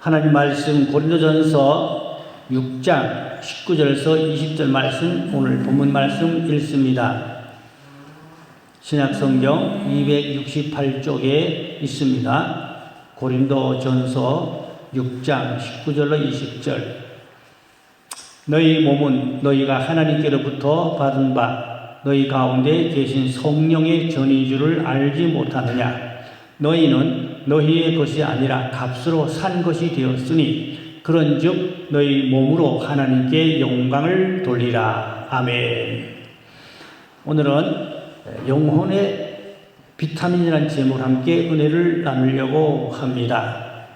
하나님 말씀 고린도전서 6장 19절에서 20절 말씀, 오늘 본문 말씀 읽습니다. 신약성경 268쪽에 있습니다. 고린도전서 6장 19절로 20절. 너희 몸은 너희가 하나님께로부터 받은 바 너희 가운데 계신 성령의 전인 줄을 알지 못하느냐. 너희는 너희의 것이 아니라 값으로 산 것이 되었으니 그런즉 너희 몸으로 하나님께 영광을 돌리라. 아멘. 오늘은 영혼의 비타민이라는 제목으로 함께 은혜를 나누려고 합니다.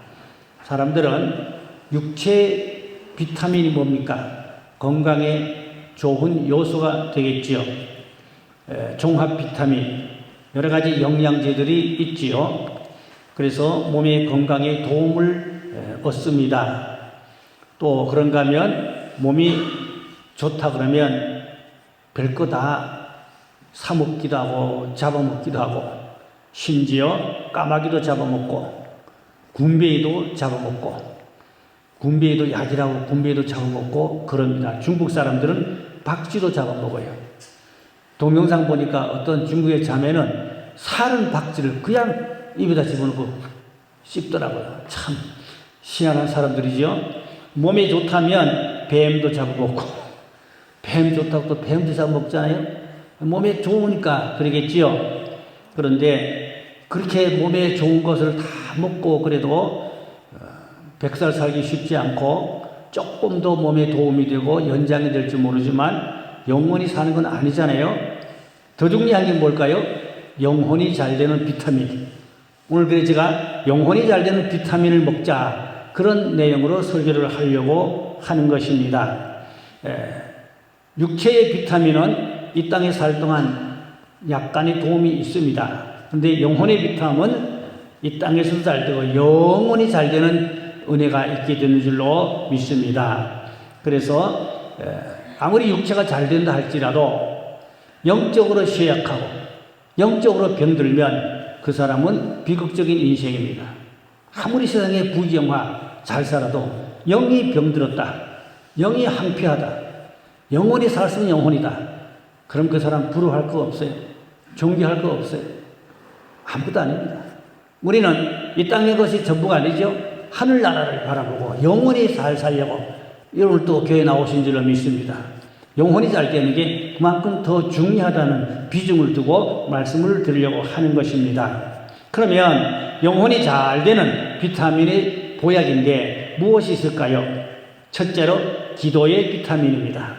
사람들은 육체 비타민이 뭡니까? 건강에 좋은 요소가 되겠지요. 종합 비타민, 여러 가지 영양제들이 있지요. 그래서 몸의 건강에 도움을 얻습니다. 또 그런가 하면 몸이 좋다 그러면 별거 다 사먹기도 하고 잡아먹기도 하고, 심지어 까마귀도 잡아먹고 군뱅이도 잡아먹고, 군뱅이도 약이라고 군뱅이도 잡아먹고 그럽니다. 중국 사람들은 박쥐도 잡아먹어요. 동영상 보니까 어떤 중국의 자매는 사는 박쥐를 그냥 입에다 집어넣고 씹더라고요. 참 희한한 사람들이죠. 몸에 좋다면 뱀도 잡아먹고, 뱀 좋다고 또 뱀도 잡아먹잖아요. 몸에 좋으니까 그러겠지요. 그런데 그렇게 몸에 좋은 것을 다 먹고 그래도 100살 살기 쉽지 않고 조금 더 몸에 도움이 되고 연장이 될지 모르지만 영원히 사는 건 아니잖아요. 더 중요한 게 뭘까요? 영혼이 잘 되는 비타민. 오늘 그래서 제가 영혼이 잘 되는 비타민을 먹자, 그런 내용으로 설교를 하려고 하는 것입니다. 육체의 비타민은 이 땅에 살 동안 약간의 도움이 있습니다. 그런데 영혼의 비타민은 이 땅에서도 잘 되고 영원히 잘 되는 은혜가 있게 되는 줄로 믿습니다. 그래서 아무리 육체가 잘 된다 할지라도 영적으로 쇠약하고 영적으로 병들면 그 사람은 비극적인 인생입니다. 아무리 세상에 부귀영화 잘 살아도 영이 병들었다, 영이 항폐하다, 영원히 살았으면 영혼이다, 그럼 그 사람 부러워할 거 없어요. 존경할 거 없어요. 아무것도 아닙니다. 우리는 이 땅의 것이 전부가 아니죠. 하늘나라를 바라보고 영원히 잘 살려고 오늘 또 교회 나오신 줄로 믿습니다. 영혼이 잘 되는 게 그만큼 더 중요하다는 비중을 두고 말씀을 드리려고 하는 것입니다. 그러면 영혼이 잘 되는 비타민의 보약인데 무엇이 있을까요? 첫째로 기도의 비타민입니다.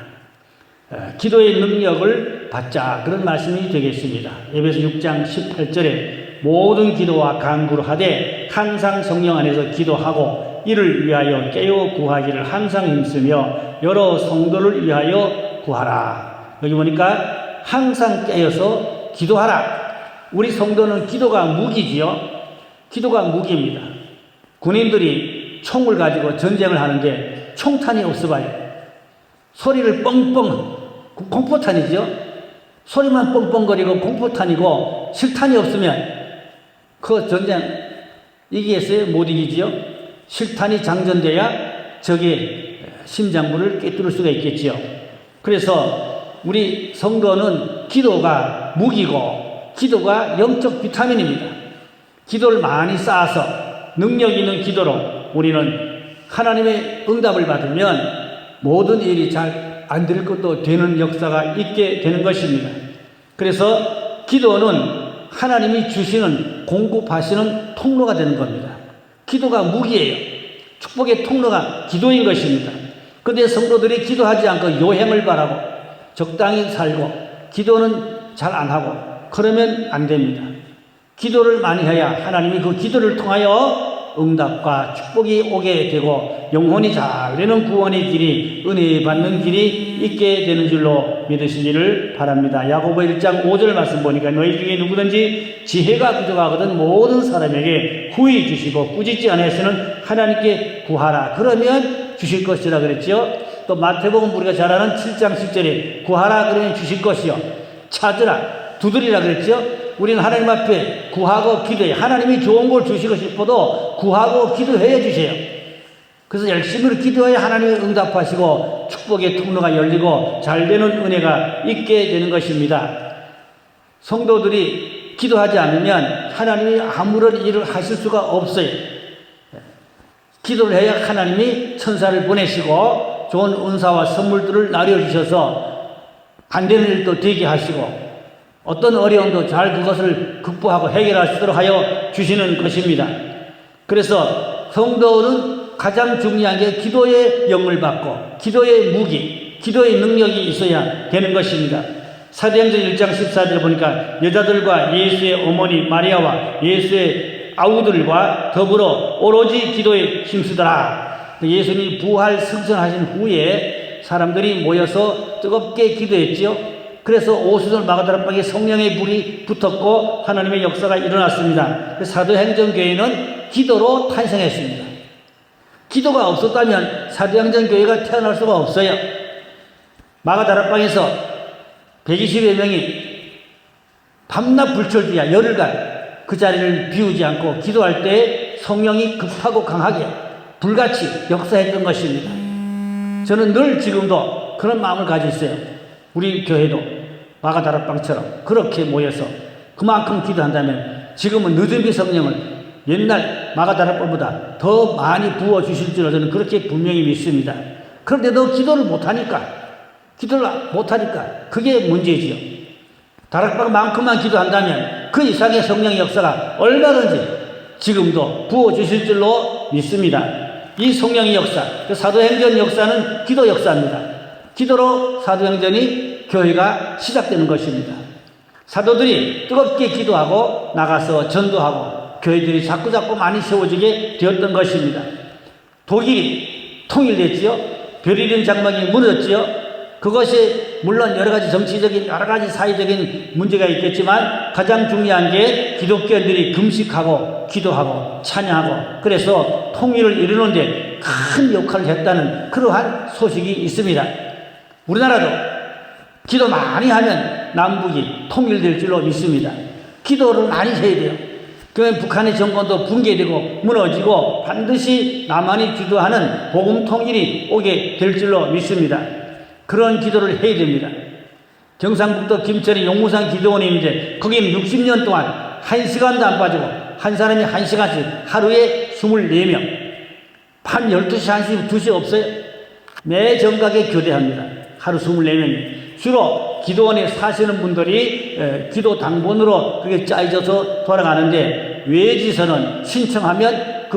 기도의 능력을 받자, 그런 말씀이 되겠습니다. 에베소 6장 18절에 모든 기도와 간구를 하되 항상 성령 안에서 기도하고 이를 위하여 깨어 구하기를 항상 힘쓰며 여러 성도를 위하여 구하라. 여기 보니까 항상 깨어서 기도하라. 우리 성도는 기도가 무기지요. 기도가 무기입니다. 군인들이 총을 가지고 전쟁을 하는데 총탄이 없어봐요. 소리를 뻥뻥, 공포탄이죠. 소리만 뻥뻥거리고 공포탄이고 실탄이 없으면 그 전쟁 이기겠어요? 못 이기지요. 실탄이 장전돼야 적의 심장부를 꿰뚫을 수가 있겠지요. 그래서 우리 성도는 기도가 무기고 기도가 영적 비타민입니다. 기도를 많이 쌓아서 능력 있는 기도로 우리는 하나님의 응답을 받으면 모든 일이 잘 안 될 것도 되는 역사가 있게 되는 것입니다. 그래서 기도는 하나님이 주시는, 공급하시는 통로가 되는 겁니다. 기도가 무기예요. 축복의 통로가 기도인 것입니다. 그런데 성도들이 기도하지 않고 요행을 바라고 적당히 살고 기도는 잘 안 하고 그러면 안 됩니다. 기도를 많이 해야 하나님이 그 기도를 통하여 응답과 축복이 오게 되고 영혼이 잘 되는 구원의 길이, 은혜 받는 길이 있게 되는 줄로 믿으시기를 바랍니다. 야고보 1장 5절 말씀 보니까 너희 중에 누구든지 지혜가 부족하거든 모든 사람에게 후히 주시고 꾸짖지 아니하시는 하나님께 구하라. 그러면 주실 것이라 그랬죠. 또 마태복음 우리가 잘 아는 7장 10절에 구하라 그러면 주실 것이요 찾으라 두드리라 그랬죠. 우리는 하나님 앞에 구하고 기도해. 하나님이 좋은 걸 주시고 싶어도 구하고 기도해 주세요. 그래서 열심히 기도해야 하나님이 응답하시고 축복의 통로가 열리고 잘되는 은혜가 있게 되는 것입니다. 성도들이 기도하지 않으면 하나님이 아무런 일을 하실 수가 없어요. 기도를 해야 하나님이 천사를 보내시고 좋은 은사와 선물들을 나려주셔서 안 되는 일도 되게 하시고 어떤 어려움도 잘 그것을 극복하고 해결할 수 있도록 하여 주시는 것입니다. 그래서 성도는 가장 중요한 게 기도의 영을 받고 기도의 무기, 기도의 능력이 있어야 되는 것입니다. 사도행전 1장 14절에 보니까 여자들과 예수의 어머니 마리아와 예수의 아우들과 더불어 오로지 기도에 힘쓰더라. 예수님이 부활 승천하신 후에 사람들이 모여서 뜨겁게 기도했지요. 그래서 오순절 마가다락방에 성령의 불이 붙었고 하나님의 역사가 일어났습니다. 사도행전교회는 기도로 탄생했습니다. 기도가 없었다면 사도행전교회가 태어날 수가 없어요. 마가다락방에서 120여 명이 밤낮 불철주야 열흘간 그 자리를 비우지 않고 기도할 때 성령이 급하고 강하게 불같이 역사했던 것입니다. 저는 늘 지금도 그런 마음을 가지고 있어요. 우리 교회도 마가다락방처럼 그렇게 모여서 그만큼 기도한다면 지금은 늦은비 성령을 옛날 마가다락방보다 더 많이 부어주실 줄로 저는 그렇게 분명히 믿습니다. 그런데도 기도를 못하니까 그게 문제지요. 다락방만큼만 기도한다면 그 이상의 성령의 역사가 얼마든지 지금도 부어주실 줄로 믿습니다. 이 성령의 역사, 그 사도행전 역사는 기도 역사입니다. 기도로 사도행전이 교회가 시작되는 것입니다. 사도들이 뜨겁게 기도하고 나가서 전도하고 교회들이 자꾸자꾸 많이 세워지게 되었던 것입니다. 독일이 통일됐지요. 베를린 장막이 무너졌지요. 그것이 물론 여러 가지 정치적인 여러 가지 사회적인 문제가 있겠지만 가장 중요한 게 기독교인들이 금식하고 기도하고 찬양하고 그래서 통일을 이루는데 큰 역할을 했다는 그러한 소식이 있습니다. 우리나라도 기도 많이 하면 남북이 통일될 줄로 믿습니다. 기도를 많이 해야 돼요. 그러면 북한의 정권도 붕괴되고 무너지고 반드시 남한이 주도하는 복음 통일이 오게 될 줄로 믿습니다. 그런 기도를 해야 됩니다. 경상북도 김천의 용무산 기도원이 있는데 거기는 60년 동안 1시간도 안 빠지고 한 사람이 1시간씩 하루에 24명 밤 12시, 1시, 2시 없어요. 매 정각에 교대합니다. 하루 24명이. 주로 기도원에 사시는 분들이 기도 당번으로 그게 짜여져서 돌아가는데 외지서는 신청하면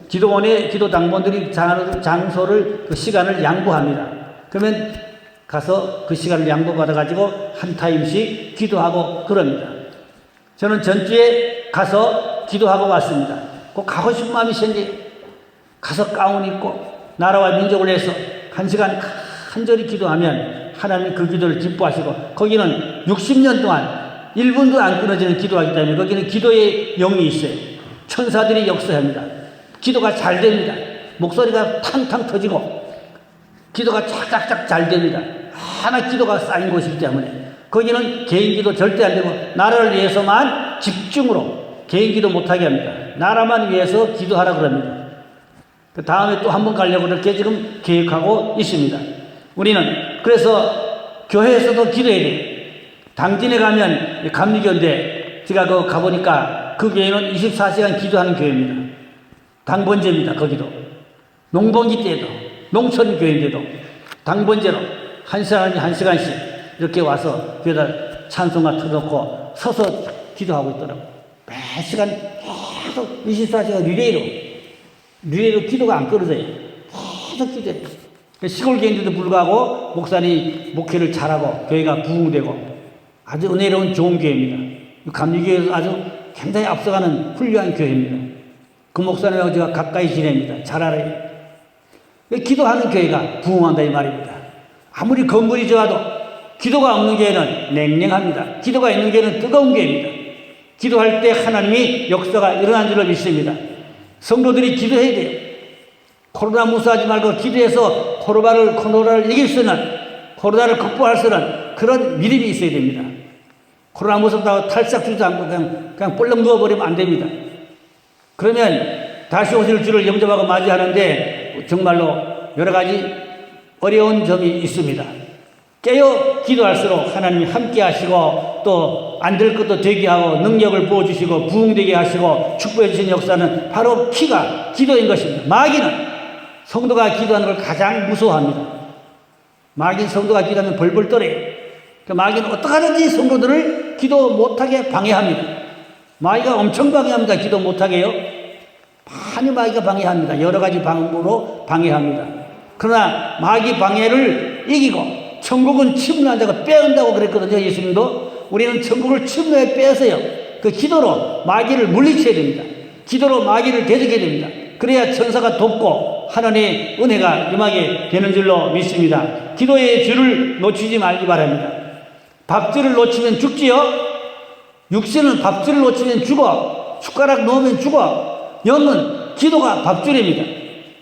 기도원의 기도 당번들이 장소를 그 시간을 양보합니다. 그러면 가서 그 시간을 양보받아가지고 한 타임씩 기도하고 그럽니다. 저는 전주에 가서 기도하고 왔습니다. 꼭 가고 싶은 마음이 생기게 가서 가운 입고 나라와 민족을 위해서 1시간 간절히 기도하면 하나님이 그 기도를 기뻐하시고 거기는 60년 동안 1분도 안 끊어지는 기도하기 때문에 거기는 기도의 영이 있어요. 천사들이 역사합니다. 기도가 잘 됩니다. 목소리가 탕탕 터지고 기도가 쫙쫙쫙 잘 됩니다. 하나 기도가 쌓인 곳이기 때문에 거기는 개인 기도 절대 안 되고 나라를 위해서만 집중으로 개인 기도 못하게 합니다. 나라만 위해서 기도하라 그럽니다. 그 다음에 또 한 번 가려고 그렇게 지금 계획하고 있습니다. 우리는 그래서 교회에서도 기도해야 돼요. 당진에 가면 감리교인데 제가 가보니까 그 교회는 24시간 기도하는 교회입니다. 당번제입니다. 거기도 농번기 때에도 농촌 교회인데도 당번제로 한 사람이 1시간씩 이렇게 와서 교회다 찬송가 틀어놓고 서서 기도하고 있더라고요. 매 시간 계속 24시간 리레이로 기도가 안 끊어져요. 계속 기도해요. 시골 교회인데도 불구하고 목사님 목회를 잘하고 교회가 부흥되고 아주 은혜로운 좋은 교회입니다. 감리교회에서 아주 굉장히 앞서가는 훌륭한 교회입니다. 그 목사님하고 제가 가까이 지냅니다. 잘 알아요. 기도하는 교회가 부흥한다 이 말입니다. 아무리 건물이 좋아도 기도가 없는 교회는 냉랭합니다. 기도가 있는 교회는 뜨거운 교회입니다. 기도할 때 하나님이 역사가 일어난 줄로 믿습니다. 성도들이 기도해야 돼요. 코로나 무서워하지 말고 기도해서 코로나를 이길 수 있는 코로나를 극복할 수 있는 그런 믿음이 있어야 됩니다. 코로나 무섭다고 탈sak 주지 않고 그냥 볼록 누워버리면 안 됩니다. 그러면 다시 오실 주를 영접하고 맞이하는데 정말로 여러 가지 어려운 점이 있습니다. 깨어 기도할수록 하나님이 함께 하시고 또 안 될 것도 되게 하고 능력을 부어주시고 부흥되게 하시고 축복해 주신 역사는 바로 키가 기도인 것입니다. 마귀는 성도가 기도하는 걸 가장 무서워합니다. 마귀는 성도가 기도하면 벌벌 떨어요. 마귀는 어떻게 하든지 성도들을 기도 못하게 방해합니다. 마귀가 엄청 방해합니다. 기도 못하게요. 많이 마귀가 방해합니다. 여러 가지 방법으로 방해합니다. 그러나 마귀 방해를 이기고 천국은 침노한 자가 빼앗는다고 그랬거든요. 예수님도. 우리는 천국을 침노에 빼앗어요. 그 기도로 마귀를 물리쳐야 됩니다. 기도로 마귀를 대적해야 됩니다. 그래야 천사가 돕고 하나님의 은혜가 임하게 되는 줄로 믿습니다. 기도의 줄을 놓치지 말기 바랍니다. 밥줄을 놓치면 죽지요. 육신은 밥줄을 놓치면 죽어. 숟가락 놓으면 죽어. 영은 기도가 밥줄입니다.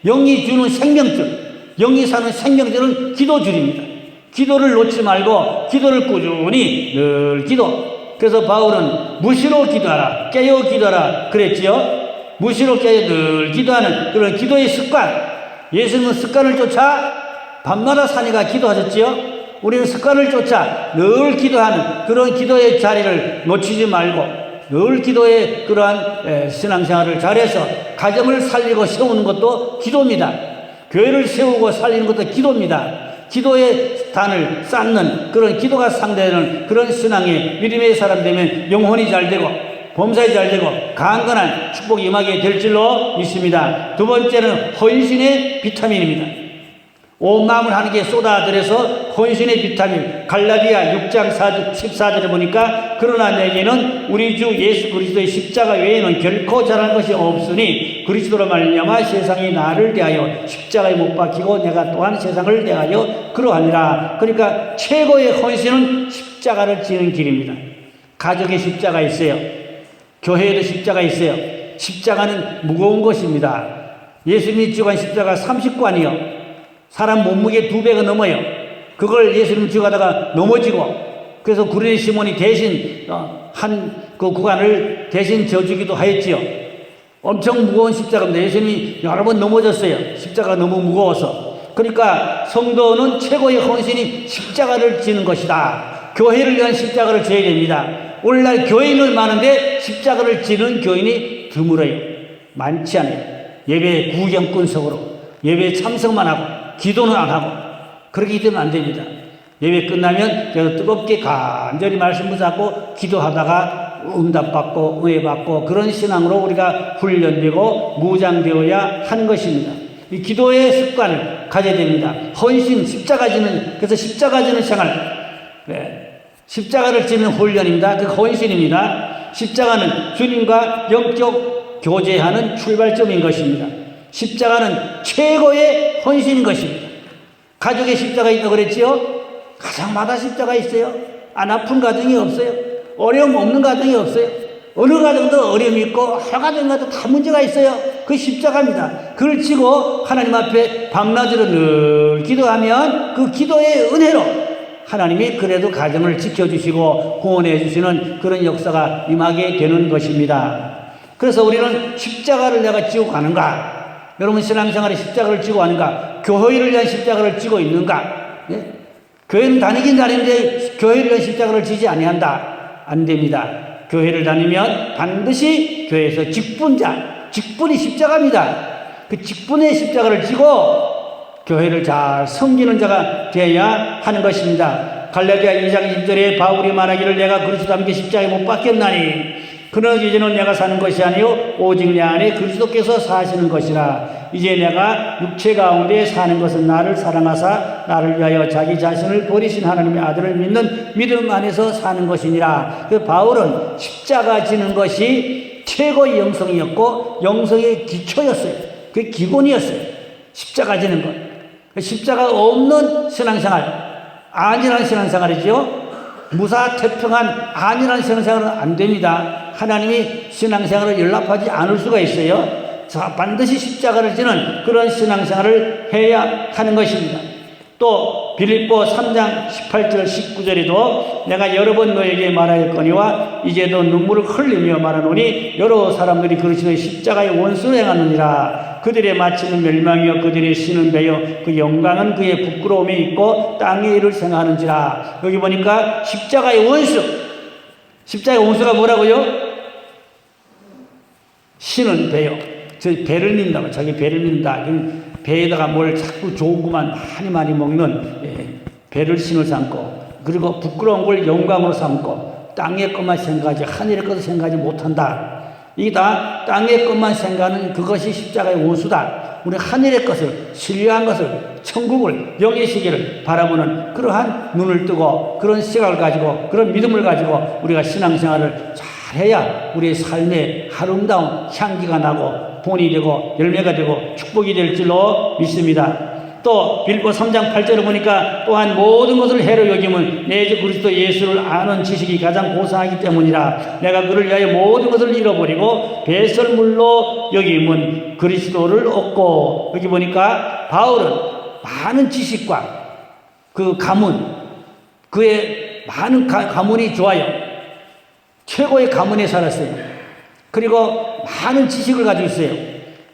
영이 주는 생명줄, 영이 사는 생명줄은 기도줄입니다. 기도를 놓지 말고 기도를 꾸준히 늘 기도. 그래서 바울은 무시로 기도하라, 깨어 기도하라 그랬지요. 무시로 깨어 늘 기도하는 그런 기도의 습관. 예수님은 습관을 쫓아 밤마다 사니가 기도하셨지요. 우리는 습관을 쫓아 늘 기도하는 그런 기도의 자리를 놓치지 말고 늘 기도의 그러한 신앙생활을 잘해서 가정을 살리고 세우는 것도 기도입니다. 교회를 세우고 살리는 것도 기도입니다. 기도의 단을 쌓는 그런 기도가 상대되는 그런 신앙의 믿음의 사람 되면 영혼이 잘 되고 범사에 잘 되고 강건한 축복이 임하게 될 줄로 믿습니다. 두 번째는 헌신의 비타민입니다. 온 마음을 하나님께 쏟아들여서 헌신의 비타민. 갈라디아 6장 14절에 보니까 그러나 내게는 우리 주 예수 그리스도의 십자가 외에는 결코 잘한 것이 없으니 그리스도로 말미암아 세상이 나를 대하여 십자가에 못 박히고 내가 또한 세상을 대하여 그러하니라. 그러니까 최고의 헌신은 십자가를 지는 길입니다. 가족에 십자가 있어요. 교회에도 십자가 있어요. 십자가는 무거운 것입니다. 예수님이 지고 간 십자가 30관이요. 사람 몸무게 2배가 넘어요. 그걸 예수님 지고 가다가 넘어지고 그래서 구레네 시몬이 대신 한 그 구간을 대신 져주기도 하였지요. 엄청 무거운 십자가입니다. 예수님이 여러 번 넘어졌어요. 십자가가 너무 무거워서. 그러니까 성도는 최고의 헌신이 십자가를 지는 것이다. 교회를 위한 십자가를 져야 됩니다. 오늘날 교인은 많은데 십자가를 지는 교인이 드물어요. 많지 않아요. 예배 구경꾼석으로 예배 참석만 하고 기도는 안 하고 그렇게 되면 안 됩니다. 예배 끝나면 그래서 뜨겁게 간절히 말씀 붙잡고 기도하다가 응답받고 은혜받고 그런 신앙으로 우리가 훈련되고 무장되어야 하는 것입니다. 이 기도의 습관을 가져야 됩니다. 헌신, 십자가 지는, 그래서 십자가 지는 생활, 십자가를 지는 훈련입니다. 그 헌신입니다. 십자가는 주님과 영적 교제하는 출발점인 것입니다. 십자가는 최고의 헌신인 것입니다. 가족에 십자가 있다고 그랬지요? 가정마다 십자가 있어요. 안 아픈 가정이 없어요. 어려움 없는 가정이 없어요. 어느 가정도 어려움이 있고 할 가정마다 다 문제가 있어요. 그 십자가입니다. 그걸 지고 하나님 앞에 밤낮으로 늘 기도하면 그 기도의 은혜로 하나님이 그래도 가정을 지켜주시고 구원해 주시는 그런 역사가 임하게 되는 것입니다. 그래서 우리는 십자가를 내가 지고 가는가? 여러분 신앙생활에 십자가를 지고 가는가? 교회를 위한 십자가를 지고 있는가? 예? 교회는 다니긴 다니는데 교회를 위한 십자가를 지지 아니한다. 안 됩니다. 교회를 다니면 반드시 교회에서 직분이 십자가입니다. 그 직분의 십자가를 지고 교회를 잘 섬기는 자가 되어야 하는 것입니다. 갈라디아 2장 1절에 바울이 말하기를 내가 그리스도와 함께 십자가에 못 박혔나니 그러나 이제는 내가 사는 것이 아니요 오직 내 안에 그리스도께서 사시는 것이라. 이제 내가 육체 가운데 사는 것은 나를 사랑하사 나를 위하여 자기 자신을 버리신 하나님의 아들을 믿는 믿음 안에서 사는 것이니라. 그 바울은 십자가 지는 것이 최고의 영성이었고 영성의 기초였어요. 그 기본이었어요. 십자가 지는 것. 십자가 없는 신앙생활, 안일한 신앙생활이죠. 무사태평한 안일한 신앙생활은 안 됩니다. 하나님이 신앙생활을 연락하지 않을 수가 있어요. 반드시 십자가를 지는 그런 신앙생활을 해야 하는 것입니다. 또 빌립보 3장 18절 19절에도 내가 여러 번 너에게 말하였거니와 이제도 눈물을 흘리며 말하노니 여러 사람들이 그리스도의 십자가의 원수를 행하느니라. 그들의 마침은 멸망이요 그들의 신은 배요 그 영광은 그의 부끄러움에 있고 땅의 일을 생각하는지라. 여기 보니까 십자가의 원수, 십자가의 원수가 뭐라고요? 신은 배요. 저 배를 믿는다고, 자기 배를 믿는다. 배에다가 뭘 자꾸 좋은 것만 많이 먹는 배를 신을 삼고, 그리고 부끄러운 걸 영광으로 삼고 땅의 것만 생각하지 하늘의 것을 생각하지 못한다. 이게 다 땅의 것만 생각하는 그것이 십자가의 원수다. 우리 하늘의 것을, 신뢰한 것을, 천국을, 영의 시계를 바라보는 그러한 눈을 뜨고 그런 시각을 가지고 그런 믿음을 가지고 우리가 신앙생활을 잘 해야 우리의 삶에 아름다운 향기가 나고 본이 되고 열매가 되고 축복이 될 줄로 믿습니다. 또 빌립보 3장 8절을 보니까 또한 모든 것을 해로 여김은 내 주 그리스도 예수를 아는 지식이 가장 고상하기 때문이라. 내가 그를 위하여 모든 것을 잃어버리고 배설물로 여김은 그리스도를 얻고. 여기 보니까 바울은 많은 지식과 그 가문, 그의 많은 가문이 좋아요. 최고의 가문에 살았어요. 그리고 많은 지식을 가지고 있어요.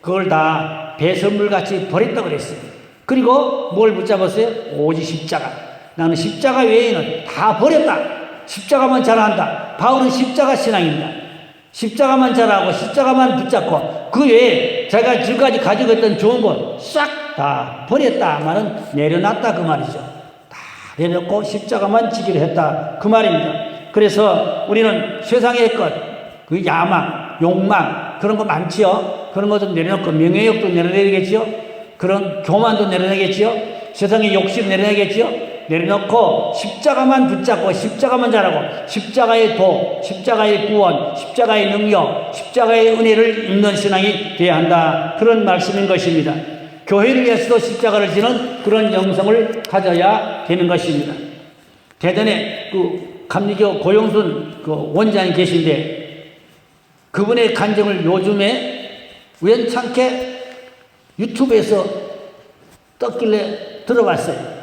그걸 다 배설물같이 버렸다고 그랬어요. 그리고 뭘 붙잡았어요? 오직 십자가. 나는 십자가 외에는 다 버렸다. 십자가만 잘한다. 바울은 십자가 신앙입니다. 십자가만 잘하고 십자가만 붙잡고 그 외에 자기가 지금까지 가지고 있던 좋은 것 싹 다 버렸다 말은 내려놨다 그 말이죠. 다 내려놓고 십자가만 지기로 했다 그 말입니다. 그래서 우리는 세상의 것, 그 야망, 욕망 그런 거 많지요. 그런 거 좀 내려놓고 명예욕도 내려내야겠지요. 그런 교만도 내려내겠지요. 세상의 욕심 내려내겠지요. 내려놓고 십자가만 붙잡고 십자가만 잘하고 십자가의 도, 십자가의 구원, 십자가의 능력, 십자가의 은혜를 입는 신앙이 되어야 한다. 그런 말씀인 것입니다. 교회를 위해서도 십자가를 지는 그런 영성을 가져야 되는 것입니다. 대전에 그 감리교 고용순 그 원장이 계신데 그분의 간증을 요즘에 우연찮게 유튜브에서 떴길래 들어봤어요.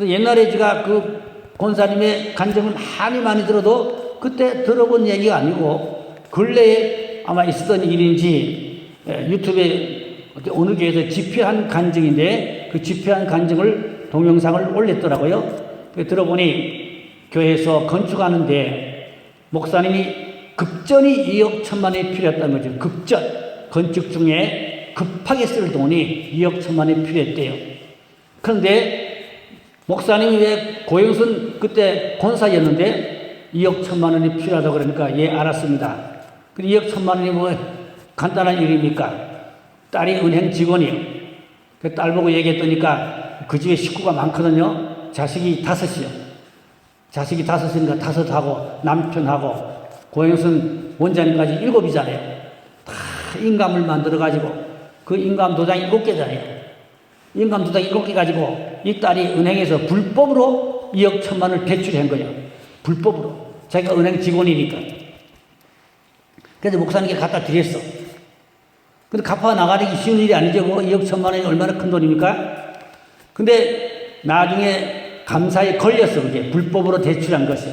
옛날에 제가 그 권사님의 간증을 많이 들어도 그때 들어본 얘기가 아니고 근래에 아마 있었던 일인지 유튜브에 어느 교회에서 집회한 간증인데 그 집회한 간증을 동영상을 올렸더라고요. 들어보니 교회에서 건축하는데 목사님이 급전이 2억 1천만이 필요했다는 거죠. 급전. 건축 중에 급하게 쓸 돈이 2억 1천만이 필요했대요. 그런데 목사님이 왜 고영순 그때 권사였는데 2억 1천만 원이 필요하다고 그러니까 예 알았습니다. 그 2억 1천만 원이 뭐 간단한 일입니까? 딸이 은행 직원이에요. 그 딸 보고 얘기했더니까 그 집에 식구가 많거든요. 자식이 5이요. 자식이 5이니까 5하고 남편하고 고영순 원장님까지 7이잖아요. 다 인감을 만들어가지고 그 인감 도장 7개잖아요. 인감 도장 7개 가지고 이 딸이 은행에서 불법으로 2억 1천만 원을 대출한 거예요. 불법으로. 자기가 은행 직원이니까. 그래서 목사님께 갖다 드렸어. 근데 갚아 나가기 쉬운 일이 아니죠. 2억 1천만 원이 얼마나 큰 돈입니까? 근데 나중에 감사에 걸렸어. 그게 불법으로 대출한 것이.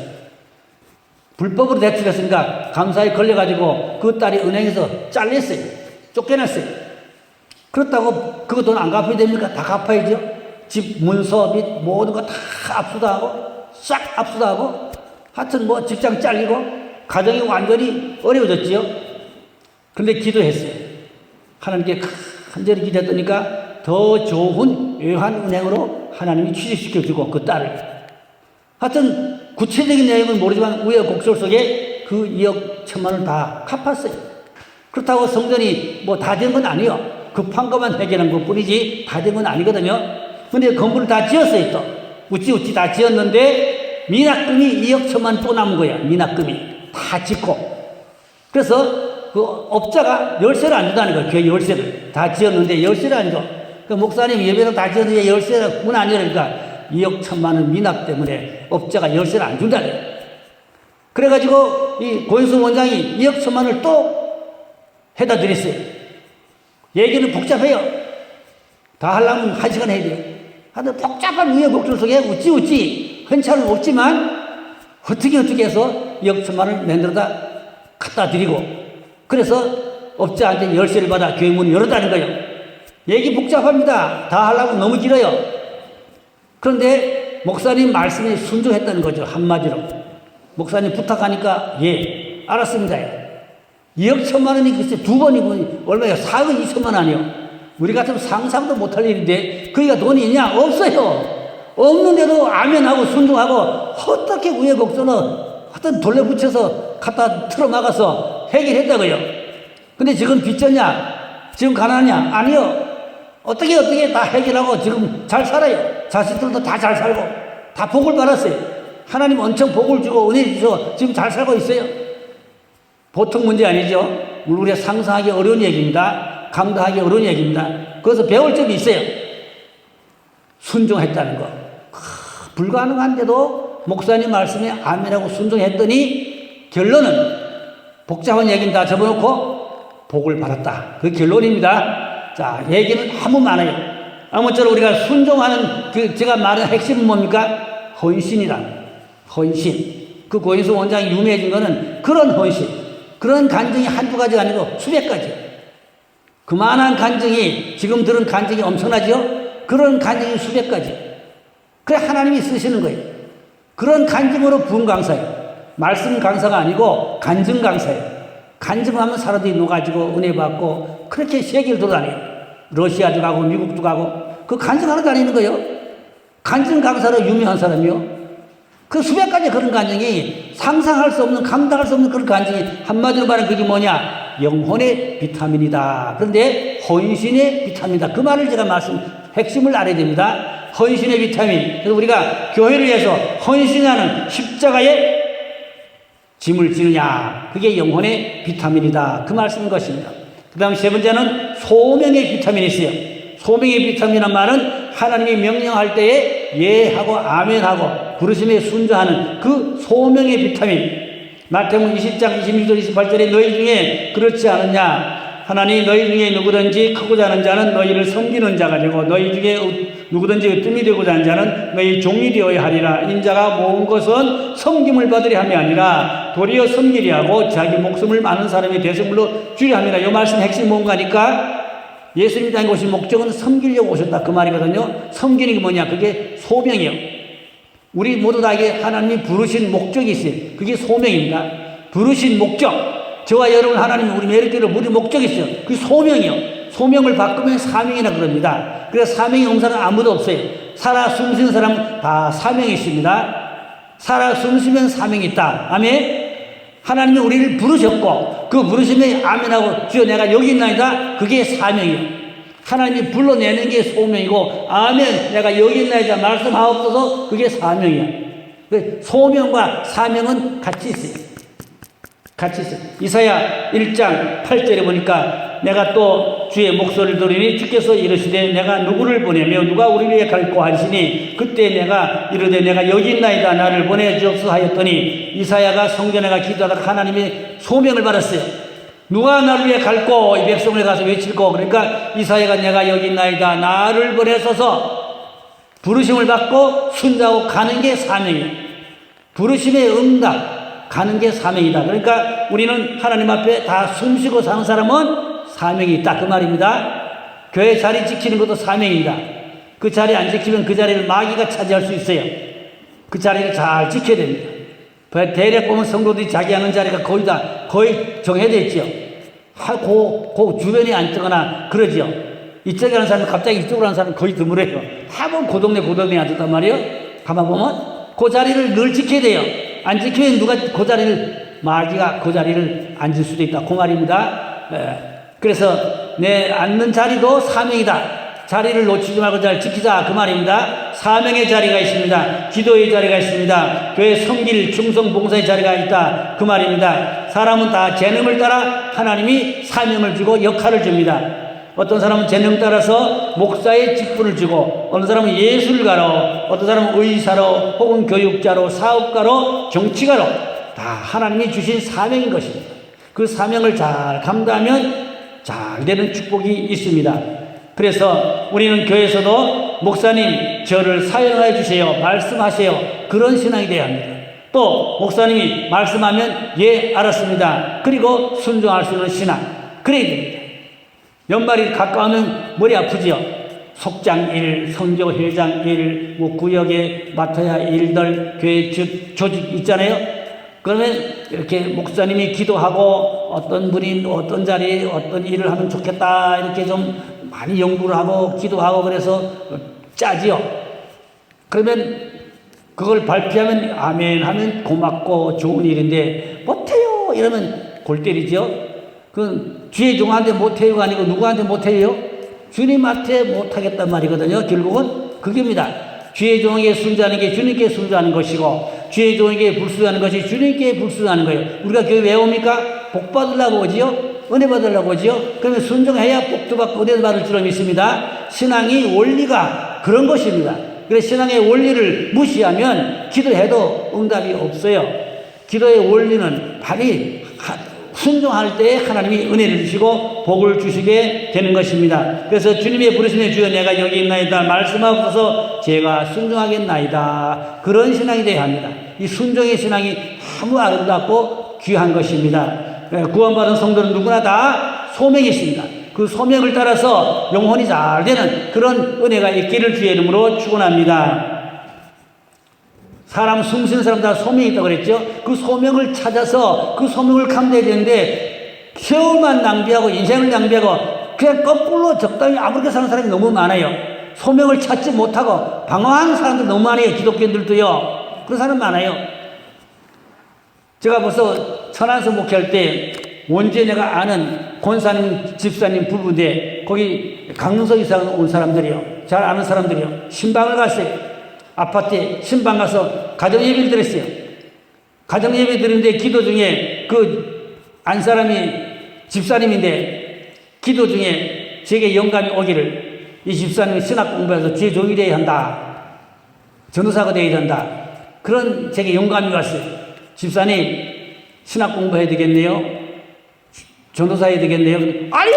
불법으로 대출했으니까 감사에 걸려가지고 그 딸이 은행에서 잘렸어요. 쫓겨났어요. 그렇다고 그거 돈 안 갚아야 됩니까? 다 갚아야죠. 집 문서 및 모든 거 다 압수당하고 싹 압수당하고 하여튼 뭐 직장 잘리고 가정이 완전히 어려워졌지요. 그런데 기도했어요. 하나님께 간절히 기도했더니까 더 좋은 외환은행으로 하나님이 취직시켜주고 그 딸을. 하여튼 구체적인 내용은 모르지만 우여곡절 속에 그 2억 1천만 원을 다 갚았어요. 그렇다고 성전이 뭐 다 된 건 아니에요. 급한 것만 해결한 것 뿐이지 다 된 건 아니거든요. 근데 건물을 다 지었어요. 또 우찌우찌 다 지었는데 미납금이 2억 1천만 원 또 남은 거야. 미납금이 다 짓고. 그래서 그 업자가 열쇠를 안 준다는 거예요. 교회 열쇠를 다 지었는데 열쇠를 안 줘. 그 목사님 예배당 다 지었는데 열쇠를 문 안 열으니까 2억 1천만 원 미납 때문에 업자가 열쇠를 안 준다는 거예요. 그래가지고 이 고영순 원장이 2억 1천만 원을 또 해다 드렸어요. 얘기는 복잡해요. 다 하려면 1시간 해야 돼요. 하여튼 복잡한 우여곡절 속에 우찌우찌 흔차는 없지만 어떻게 해서 2억 1천만 원을 만들어다 갖다 드리고 그래서 업자한테 열쇠를 받아 교회 문을 열었다는 거예요. 얘기 복잡합니다. 다 하려고 너무 길어요. 그런데 목사님 말씀에 순종했다는 거죠. 한마디로. 목사님 부탁하니까 예 알았습니다. 2억 1천만 원이 글쎄 2번이고 얼마예요? 4억 2천만 원이요. 우리 같으면 상상도 못할 일인데 거기가 돈이 있냐? 없어요. 없는데도 아멘하고 순종하고 어떻게 우여곡절을 하여튼 돌려붙여서 갖다 틀어막아서 해결했다고요. 근데 지금 빚졌냐? 지금 가난하냐? 아니요. 어떻게 다 해결하고 지금 잘 살아요. 자식들도 다 잘 살고 다 복을 받았어요. 하나님 엄청 복을 주고 은혜 주셔서 지금 잘 살고 있어요. 보통 문제 아니죠. 우리가 상상하기 어려운 얘기입니다. 감당하기 어려운 얘기입니다. 그래서 배울 점이 있어요. 순종했다는 거. 불가능한데도 목사님 말씀에 아멘하고 순종했더니 결론은 복잡한 얘기는 다 접어놓고 복을 받았다. 그 결론입니다. 자, 얘기는 아무 많아요. 아무쪼록 우리가 순종하는 제가 말하는 핵심은 뭡니까? 헌신이다. 헌신. 그 고인수 원장이 유명해진 거는 그런 헌신. 그런 간증이 한두 가지가 아니고 수백 가지. 그만한 간증이 지금 들은 간증이 엄청나죠? 그런 간증이 수백 가지. 그래 하나님이 쓰시는 거예요. 그런 간증으로 부은 강사예요. 말씀 강사가 아니고 간증 강사예요. 간증하면 사람들이 녹아지고 은혜 받고 그렇게 세계를 돌아다녀요. 러시아도 가고 미국도 가고 그 간증하러 다니는 거예요. 간증 강사로 유명한 사람이요. 그 수백 가지 그런 간증이 상상할 수 없는 감당할 수 없는 그런 간증이 한마디로 말하면 그게 뭐냐? 영혼의 비타민이다. 그런데 헌신의 비타민이다. 그 말을 제가 핵심을 알아야 됩니다. 헌신의 비타민. 그래서 우리가 교회를 위해서 헌신하는 십자가에 짐을 지느냐. 그게 영혼의 비타민이다. 그 말씀인 것입니다. 그 다음 세 번째는 소명의 비타민이 있어요. 소명의 비타민이란 말은 하나님이 명령할 때에 예하고 아멘하고 부르심에 순종하는 그 소명의 비타민. 마태복음 20장 26절 28절에 너희 중에 그렇지 않느냐. 하나님 너희 중에 누구든지 크고자 하는 자는 너희를 섬기는 자가 되고 너희 중에 누구든지 으뜸이 되고자 하는 자는 너희 종이 되어야 하리라. 인자가 모은 것은 섬김을 받으려 함이 아니라 도리어 섬기려 하고 자기 목숨을 많은 사람의 대성물로 주려 함이라. 이 말씀 핵심 뭔가니까 예수님이 다니고 오신 목적은 섬기려고 오셨다 그 말이거든요. 섬기는 게 뭐냐? 그게 소명이에요. 우리 모두 다 이게 하나님이 부르신 목적이 있어요. 그게 소명입니다. 부르신 목적. 저와 여러분 하나님이 우리 매력대로 우리 목적이 있어요. 그게 소명이요. 소명을 바꾸면 사명이라 그럽니다. 그래서 사명이 없는 사람은 아무도 없어요. 살아 숨쉬는 사람은 다 사명이 있습니다. 살아 숨쉬면 사명이 있다. 아멘. 하나님이 우리를 부르셨고 그 부르심에 아멘하고 주여 내가 여기 있나이다. 그게 사명이에요. 하나님이 불러내는 게 소명이고 아멘 내가 여기 있나이다 말씀하옵소서 그게 사명이에요. 소명과 사명은 같이 있어요. 같이 있어요. 이사야 1장 8절에 보니까 내가 또 주의 목소리를 들으니 주께서 이르시되 내가 누구를 보내며 누가 우리를 위해 갈고 하시니 그때 내가 이르되 내가 여기 있나이다 나를 보내주옵소서 하였더니 이사야가 성전에가 기도하다가 하나님의 소명을 받았어요. 누가 나를 위해 갈고 이 백성을 가서 외칠고 그러니까 이사야가 내가 여기 있나이다 나를 보내소서 부르심을 받고 순자하고 가는 게 사명이에요. 부르심의 응답 가는 게 사명이다. 그러니까 우리는 하나님 앞에 다 숨쉬고 사는 사람은 사명이 있다. 그 말입니다. 교회 자리 지키는 것도 사명입니다. 그 자리 안 지키면 그 자리를 마귀가 차지할 수 있어요. 그 자리를 잘 지켜야 됩니다. 대략 보면 성도들이 자기 하는 자리가 거의 정해져 있죠. 그 주변에 앉거나 그러죠. 이쪽에 하는 사람은 갑자기 이쪽으로 하는 사람은 거의 드물어요. 한번 그 동네 앉았단 말이에요. 가만 보면 그 자리를 늘 지켜야 돼요. 안 지키면 누가 그 자리를 마귀가 그 자리를 앉을 수도 있다. 그 말입니다. 그래서 내 앉는 자리도 사명이다. 자리를 놓치지 말고 잘 지키자. 그 말입니다. 사명의 자리가 있습니다. 기도의 자리가 있습니다. 교회 섬길 충성 봉사의 자리가 있다. 그 말입니다. 사람은 다 재능을 따라 하나님이 사명을 주고 역할을 줍니다. 어떤 사람은 재능 따라서 목사의 직분을 주고 어떤 사람은 예술가로 어떤 사람은 의사로 혹은 교육자로 사업가로 정치가로 다 하나님이 주신 사명인 것입니다. 그 사명을 잘 감당하면 잘 되는 축복이 있습니다. 그래서 우리는 교회에서도 목사님 저를 사용해 주세요. 말씀하세요. 그런 신앙이 돼야 합니다. 또 목사님이 말씀하면 예 알았습니다. 그리고 순종할 수 있는 신앙 그래야 됩니다. 연말이 가까우면 머리 아프지요. 속장 일, 선교회장 일, 뭐 구역에 맡아야 할 일들, 교회 조직 있잖아요. 그러면 이렇게 목사님이 기도하고 어떤 분이 어떤 자리에 어떤 일을 하면 좋겠다 이렇게 좀 많이 연구를 하고 기도하고 그래서 짜지요. 그러면 그걸 발표하면 아멘 하면 고맙고 좋은 일인데 못해요 이러면 골 때리죠. 그 주의 종한테 못해요가 아니고 누구한테 못해요? 주님한테 못하겠단 말이거든요. 결국은 그겁니다. 주의 종에게 순종하는 게 주님께 순종하는 것이고 주의 종에게 불순하는 것이 주님께 불순하는 거예요. 우리가 교회 왜 옵니까? 복 받으려고 오지요? 은혜 받으려고 오지요? 그러면 순종해야 복도 받고 은혜 받을 줄 믿습니다. 신앙이 원리가 그런 것입니다. 그래서 신앙의 원리를 무시하면 기도해도 응답이 없어요. 기도의 원리는 발이 순종할 때 하나님이 은혜를 주시고 복을 주시게 되는 것입니다. 그래서 주님의 부르심에 주여 내가 여기 있나이다 말씀하옵소서 제가 순종하겠나이다. 그런 신앙이 되어야 합니다. 이 순종의 신앙이 너무 아름답고 귀한 것입니다. 구원받은 성도는 누구나 다 소명이 있습니다. 그 소명을 따라서 영혼이 잘 되는 그런 은혜가 있기를 주의 이름으로 축원합니다. 사람 숨쉬는 사람 다 소명이 있다고 그랬죠. 그 소명을 찾아서 그 소명을 감내야 되는데 세월만 낭비하고 인생을 낭비하고 그냥 거꾸로 적당히 아무렇게 사는 사람이 너무 많아요. 소명을 찾지 못하고 방황하는 사람들 너무 많아요. 기독교인들도요. 그런 사람 많아요. 제가 벌써 천안서 목회할 때 원주에 내가 아는 권사님 집사님 부부인데 거기 강릉서 이사 온 사람들이요. 잘 아는 사람들이요. 신방을 갔어요. 아파트에 신방 가서 가정예배를 드렸어요. 가정예배 드리는데 기도 중에 그 안사람이 집사님인데 기도 중에 제게 영감이 오기를 이 집사님이 신학 공부해서 주의 종이 되어야 한다. 전도사가 되어야 한다. 그런 제게 영감이 왔어요. 집사님 신학 공부해야 되겠네요. 전도사 해야 되겠네요. 아니요!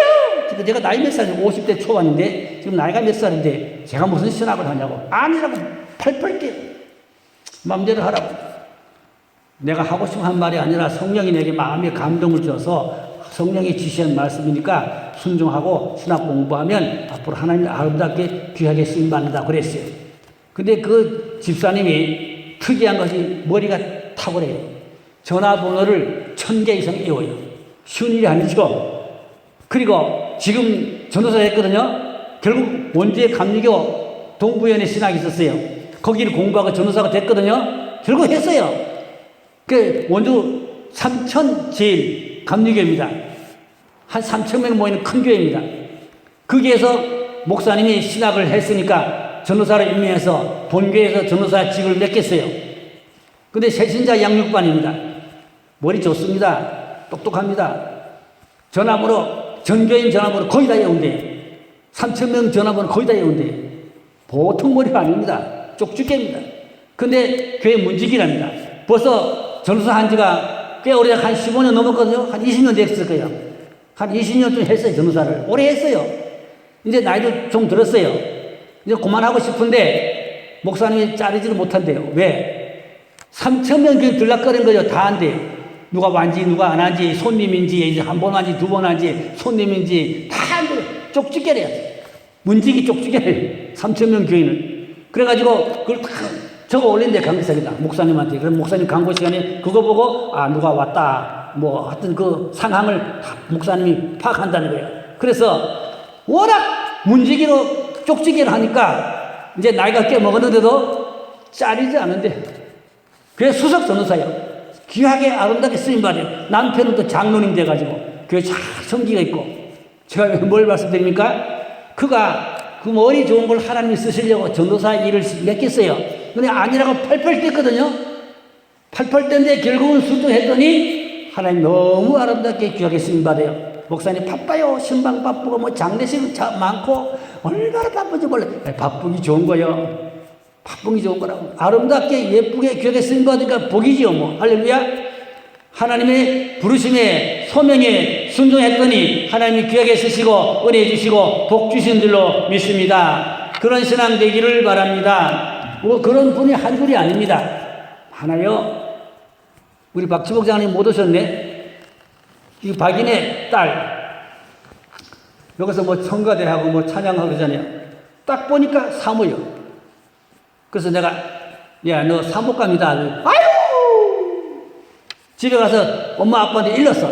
제가 나이 몇 살이에요? 50대 초반인데 지금 나이가 몇 살인데 제가 무슨 신학을 하냐고. 아니라고. 팔팔 뛰어. 마음대로 하라고. 내가 하고 싶은 한 말이 아니라 성령이 내게 마음에 감동을 줘서 성령이 지시한 말씀이니까 순종하고 신학 공부하면 앞으로 하나님 아름답게 귀하게 쓰임받는다 그랬어요. 근데 그 집사님이 특이한 것이 머리가 탁월해요. 전화번호를 1000개 이상 외워요. 쉬운 일이 아니죠. 그리고 지금 전도사 했거든요. 결국 원주의 감리교 동부연의 신학이 있었어요. 거기를 공부하고 전도사가 됐거든요. 결국 했어요. 그 원주 삼천 제일 감리교입니다. 한 3,000명 모이는 큰 교회입니다. 거기에서 목사님이 신학을 했으니까 전도사를 임명해서 본교에서 전도사 직을 맡겼어요. 근데 새신자 양육반입니다. 머리 좋습니다. 똑똑합니다. 전화번호 전교인 전화번호 거의 다 외운대. 3,000명 전화번호 거의 다 외운대. 보통 머리가 아닙니다. 쪽죽개입니다. 근데 교회 문지기랍니다. 벌써 전도사 한 지가 꽤 오래 한 15년 넘었거든요. 한 20년 됐을 거예요. 한 20년쯤 했어요. 전도사를. 오래 했어요. 이제 나이도 좀 들었어요. 이제 그만하고 싶은데 목사님이 자르지를 못한대요. 왜? 3,000명 교회 들락거리는 거죠. 다 한대요. 누가 완지 누가 안 한지 손님인지 이제 한 번 한지 두 번 한지 손님인지 다 안 돼요. 쪽죽개래요. 문지기 쪽죽개래요. 3,000명 교회는. 그래가지고 그걸 적어 올린대 강의석에다 목사님한테. 그럼 목사님 강고 시간에 그거 보고 아 누가 왔다 뭐 하여튼 그 상황을 목사님이 파악한다는 거예요. 그래서 워낙 문지기로 쪽지기를 하니까 이제 나이가 꽤 먹었는데도 짜리지 않은데 그게 수석 전도사예요. 귀하게 아름답게 쓰임받아요. 남편은 또 장로님 돼가지고 교회 잘 성기가 있고. 제가 뭘 말씀드립니까? 그가 그 머리 좋은 걸 하나님이 쓰시려고 전도사 일을 맡겼어요. 근데 아니라고 팔팔 뗐거든요. 팔팔 뗐는데 결국은 순종했더니 하나님 너무 아름답게 귀하게 쓰임받아요. 목사님 바빠요. 신방 바쁘고 뭐 장례식 많고 얼마나 바쁜지 몰라요. 바쁘기 좋은 거요. 바쁘기 좋은 거라고. 아름답게 예쁘게 귀하게 쓰임받으니까 복이지요 뭐. 할렐루야. 하나님의 부르심에 소명에 순종했더니 하나님이 귀하게 쓰시고 은혜 주시고 복 주신 줄로 믿습니다. 그런 신앙 되기를 바랍니다. 뭐 그런 분이 한둘이 아닙니다. 하나요. 우리 박지 목장님 못 오셨네. 이 박인의 딸. 여기서 뭐 청가대하고 뭐 찬양하고 그러잖아요. 딱 보니까 사모요. 그래서 내가, 야, 너 사모감이다. 아유! 집에 가서 엄마 아빠한테 일렀어.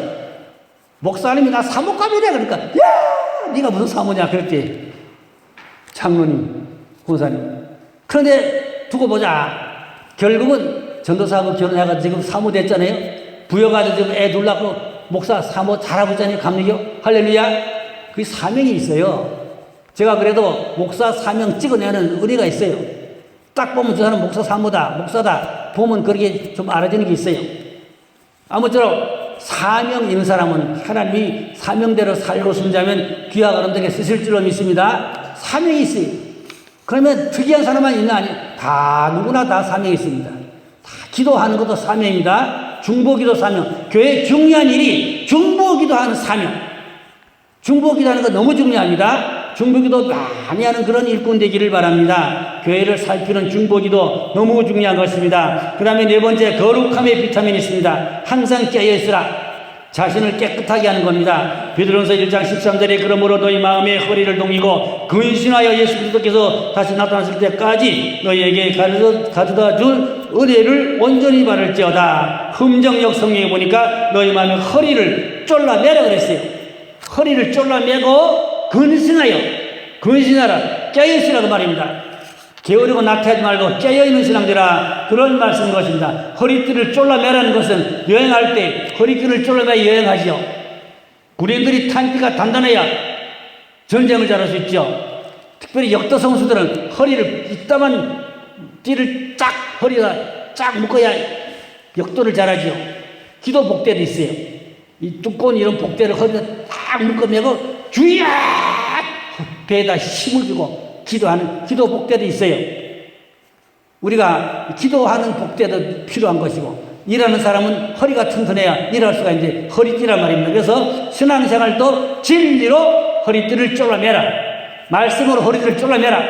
목사님이 나 사모감이래. 그러니까, 야! 네가 무슨 사모냐. 그랬지. 장로님, 권사님. 그런데 두고 보자. 결국은 전도사하고 결혼해가지고 지금 사모 됐잖아요. 부여가지고 지금 애 둘 낳고 목사 사모 잘하고 있잖아요. 감리교. 할렐루야. 그 사명이 있어요. 제가 그래도 목사 사명 찍어내는 의리가 있어요. 딱 보면 저 사람 목사 사모다, 목사다. 보면 그렇게 좀 알아지는 게 있어요. 아무쪼록 사명 있는 사람은 하나님이 사명대로 살고 숨자면 귀하가 아름답게 쓰실 줄로 믿습니다. 사명이 있어요. 그러면 특이한 사람만 있나 아니? 다 누구나 다 사명이 있습니다. 다 기도하는 것도 사명입니다. 중보기도 사명. 교회 중요한 일이 중보기도하는 사명. 중보기도하는 거 너무 중요합니다. 중보기도 많이 하는 그런 일꾼 되기를 바랍니다. 교회를 살피는 중보기도 너무 중요한 것입니다. 그 다음에 네 번째, 거룩함의 비타민이 있습니다. 항상 깨어있으라. 자신을 깨끗하게 하는 겁니다. 베드로전서 1장 13절에 그러므로 너희 마음의 허리를 동이고 근신하여 예수 그리스도께서 다시 나타나실 때까지 너희에게 가져다 준 은혜를 온전히 바를지어다. 흠정역 성경에 보니까 너희 마음의 허리를 쫄라매라 그랬어요. 허리를 쫄라매고 근신하라. 깨어있으라고 말입니다. 게으르고 나태하지 말고 깨어있는 신앙되라. 그런 말씀인 것입니다. 허리띠를 쫄라매라는 것은 여행할 때 허리띠를 쫄라매 여행하지요. 군인들이 탄띠가 단단해야 전쟁을 잘할 수 있죠. 특별히 역도 선수들은 허리를 이따만 띠를 쫙 허리가 쫙 묶어야 역도를 잘하지요. 기도 복대도 있어요. 이 두꺼운 이런 복대를 허리에 딱 묶어매고 주야 배에다 힘을 주고 기도하는 기도 복대도 있어요. 우리가 기도하는 복대도 필요한 것이고 일하는 사람은 허리가 튼튼해야 일할 수가 있는데 허리띠란 말입니다. 그래서 신앙생활도 진리로 허리띠를 쫄라매라. 말씀으로 허리띠를 쫄라매라.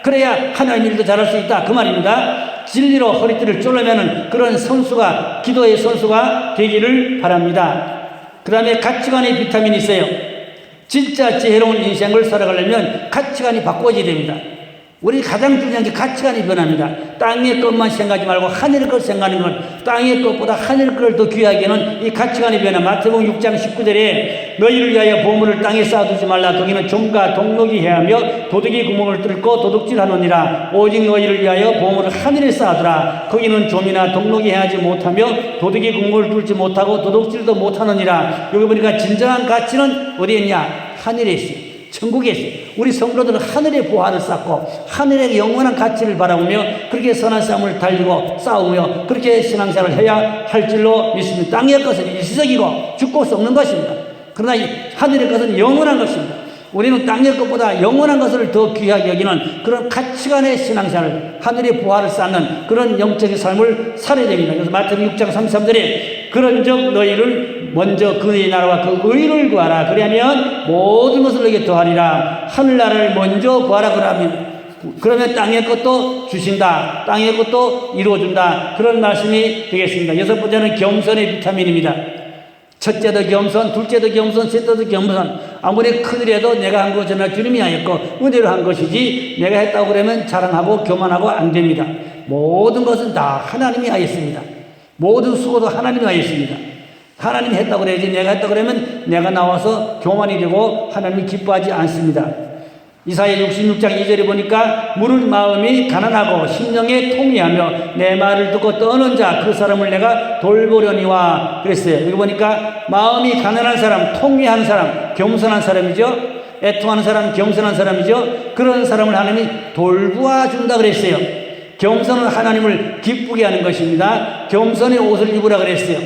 그래야 하나님 일도 잘할 수 있다. 그 말입니다. 진리로 허리띠를 쫄라매는 그런 선수가 기도의 선수가 되기를 바랍니다. 그 다음에 가치관의 비타민이 있어요. 진짜 지혜로운 인생을 살아가려면 가치관이 바꿔져야 됩니다. 우리 가장 중요한 게 가치관이 변합니다. 땅의 것만 생각하지 말고 하늘의 것 생각하는 것, 땅의 것보다 하늘의 것을 더 귀하게 하는 이 가치관이 변화. 마태복음 6장 19절에 너희를 위하여 보물을 땅에 쌓아두지 말라. 거기는 좀과 동록이 해하며 도둑이 구멍을 뚫고 도둑질하느니라. 오직 너희를 위하여 보물을 하늘에 쌓아두라. 거기는 좀이나 동록이 해하지 못하며 도둑이 구멍을 뚫지 못하고 도둑질도 못하느니라. 여기 보니까 진정한 가치는 어디에 있냐? 하늘에 있어요. 천국에 있어요. 우리 성도들은 하늘의 보화를 쌓고 하늘의 영원한 가치를 바라보며 그렇게 선한 싸움을 달리고 싸우며 그렇게 신앙생활을 해야 할 줄로 믿습니다. 땅의 것은 일시적이고 죽고 썩는 것입니다. 그러나 이 하늘의 것은 영원한 것입니다. 우리는 땅의 것보다 영원한 것을 더 귀하게 여기는 그런 가치관의 신앙생활을 하늘의 보화를 쌓는 그런 영적인 삶을 살아야 됩니다. 그래서 마태복음 6장 33절에 그런즉 너희를 먼저 그의 나라와 그 의를 구하라. 그러면 모든 것을 너에게 더하리라. 하늘나라를 먼저 구하라. 그러면 땅의 것도 주신다. 땅의 것도 이루어준다. 그런 말씀이 되겠습니다. 여섯 번째는 겸손의 비타민입니다. 첫째도 겸손, 둘째도 겸손, 셋째도 겸손. 아무리 큰일해도 내가 한 것은 주님이 하였고 은혜로 한 것이지 내가 했다고 그러면 자랑하고 교만하고 안 됩니다. 모든 것은 다 하나님이 하였습니다. 모든 수고도 하나님이 하였습니다. 하나님이 했다고 그래야지 내가 했다고 그러면 내가 나와서 교만이 되고 하나님이 기뻐하지 않습니다. 이사야 66장 2절에 보니까 물은 마음이 가난하고 심령에 통이하며 내 말을 듣고 떠는 자 그 사람을 내가 돌보려니와 그랬어요. 여기 보니까 마음이 가난한 사람, 통이한 사람, 겸손한 사람이죠. 애통하는 사람, 겸손한 사람이죠. 그런 사람을 하나님이 돌보아 준다 그랬어요. 겸손은 하나님을 기쁘게 하는 것입니다. 겸손의 옷을 입으라 그랬어요.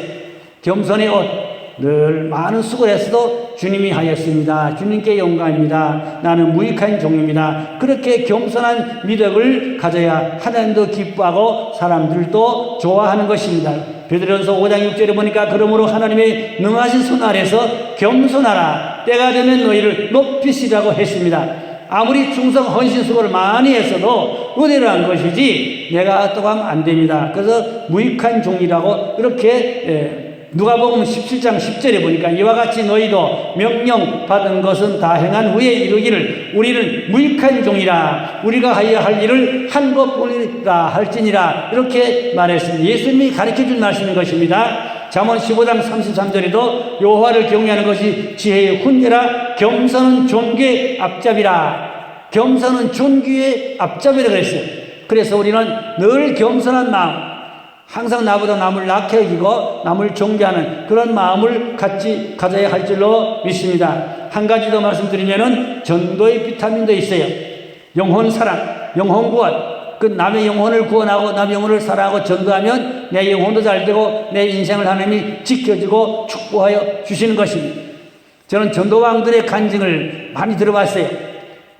겸손의 옷. 늘 많은 수고를 했어도 주님이 하였습니다. 주님께 영광입니다. 나는 무익한 종입니다. 그렇게 겸손한 미덕을 가져야 하나님도 기뻐하고 사람들도 좋아하는 것입니다. 베드로전서 5장 6절에 보니까 그러므로 하나님의 능하신 손 아래서 겸손하라. 때가 되면 너희를 높이시라고 했습니다. 아무리 충성 헌신 수고를 많이 했어도 은혜로 한 것이지 내가 또 하면 안 됩니다. 그래서 무익한 종이라고 이렇게 누가복음 17장 10절에 보니까 이와 같이 너희도 명령 받은 것은 다 행한 후에 이르기를 우리는 무익한 종이라 우리가 하여야 할 일을 한 것뿐이라 할지니라 이렇게 말했습니다. 예수님이 가르쳐준 말씀인 것입니다. 잠언 15장 33절에도 여호와를 경외하는 것이 지혜의 훈계라 겸손은 존귀의 앞잡이라 겸손은 존귀의 앞잡이라 그랬어요. 그래서 우리는 늘 겸손한 마음 항상 나보다 남을 낙해 여기고 남을 존경하는 그런 마음을 같이 가져야 할 줄로 믿습니다. 한 가지 더 말씀드리면은 전도의 비타민도 있어요. 영혼 사랑, 영혼 구원. 그 남의 영혼을 구원하고 남의 영혼을 사랑하고 전도하면 내 영혼도 잘 되고 내 인생을 하나님이 지켜주고 축복하여 주시는 것입니다. 저는 전도왕들의 간증을 많이 들어봤어요.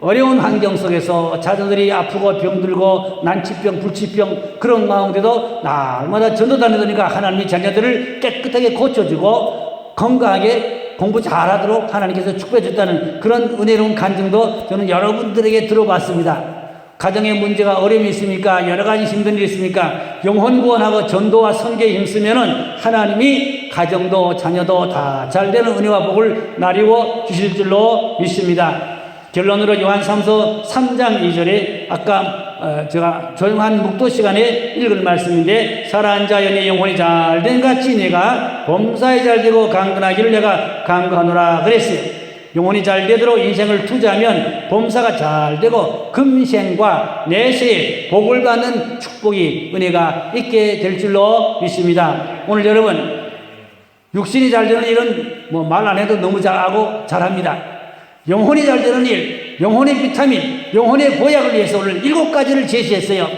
어려운 환경 속에서 자녀들이 아프고 병들고 난치병, 불치병 그런 가운데도 날마다 전도 다니니까 하나님이 자녀들을 깨끗하게 고쳐주고 건강하게 공부 잘하도록 하나님께서 축복해 줬다는 그런 은혜로운 간증도 저는 여러분들에게 들어봤습니다. 가정에 문제가 어려움이 있습니까? 여러 가지 힘든 일이 있습니까? 영혼 구원하고 전도와 선교에 힘쓰면은 하나님이 가정도 자녀도 다 잘되는 은혜와 복을 나리워 주실 줄로 믿습니다. 결론으로 요한3서 3장 2절에 아까 제가 조용한 묵도 시간에 읽은 말씀인데 살아난 자연의 영혼이 잘된 같이 내가 범사에 잘되고 강건하기를 내가 강구하노라 그랬어요. 영혼이 잘되도록 인생을 투자하면 범사가 잘되고 금생과 내세에 복을 받는 축복이 은혜가 있게 될 줄로 믿습니다. 오늘 여러분 육신이 잘되는 일은 뭐 말 안 해도 너무 잘하고 잘합니다. 영혼이 잘 되는 일, 영혼의 비타민, 영혼의 보약을 위해서 오늘 7가지를 제시했어요.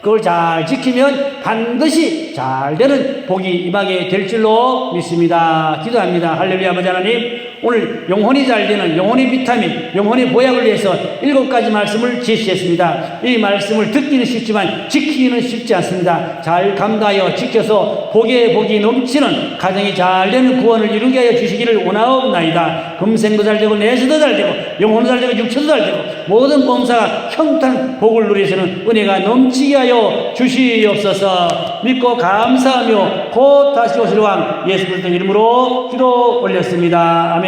그걸 잘 지키면 반드시 잘 되는 복이 임하게 될 줄로 믿습니다. 기도합니다. 할렐루야. 아버지 하나님, 오늘 영혼이 잘 되는 영혼의 비타민, 영혼의 보약을 위해서 7가지 말씀을 제시했습니다. 이 말씀을 듣기는 쉽지만 지키기는 쉽지 않습니다. 잘 감당하여 지켜서 복에 복이 넘치는 가정이 잘 되는 구원을 이루게 하여 주시기를 원하옵나이다. 금생도 잘 되고 내세도 잘 되고 영혼도 잘 되고 육체도 잘 되고 모든 범사가 형통한 복을 누리시는 은혜가 넘치게 하여 주시옵소서. 믿고 감사하며 곧 다시 오실 왕 예수 그리스도 이름으로 기도 올렸습니다. 아멘.